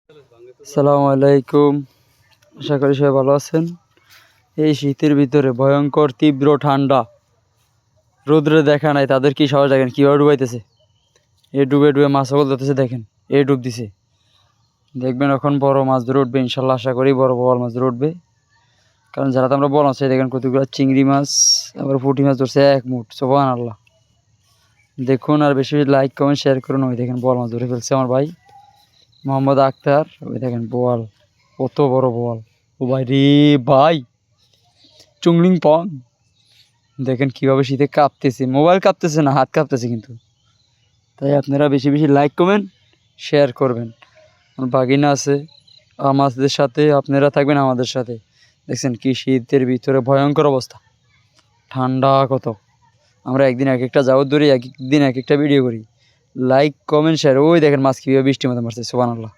আসসালামু আলাইকুম, আশা করি সবাই ভালো আছেন। এই শীতের ভিতরে ভয়ঙ্কর তীব্র ঠান্ডা, রোদ্রে দেখা নাই তাদের কি সাহস, দেখেন কীভাবে ডুবাইতেছে। এ ডুবে ডুবে মাছ সকল ধরতেছে, দেখেন এ ডুব দিছে। দেখবেন এখন বড় মাছ ধরে উঠবে ইনশাল্লাহ, আশা করি বড় বড় মাছ ধরে উঠবে। কারণ যারা তো আমরা বড় মাছ, দেখেন কতগুলো চিংড়ি মাছ, আবার পুঁটি মাছ ধরছে এক মুঠ, সুবহানাল্লাহ। দেখুন আর বেশি বেশি লাইক কমেন্ট শেয়ার করুন। ওই দেখেন বড় মাছ ধরে ফেলছে আমার ভাই মোহাম্মদ আক্তার। ওই দেখেন বোয়াল, কত বড় বোয়াল। ও ভাই রে ভাই, চুংলিং পং। দেখেন কীভাবে শীতে কাঁপতেছে, মোবাইল কাঁপতেছে না, হাত কাঁপতেছে কিন্তু। তাই আপনারা বেশি বেশি লাইক কমেন্ট শেয়ার করবেন। আমার বাগিনা আছে, আমাদের সাথে আপনারা থাকবেন আমাদের সাথে। দেখছেন কি শীতের ভিতরে ভয়ঙ্কর অবস্থা, ঠান্ডা কত। আমরা একদিন এক একটা জাগর ধরি, এক একদিন এক একটা ভিডিও করি। Like comment share. ওই দেখেন মাছ কীভাবে বৃষ্টির মতো মারছে, সুবহানাল্লাহ।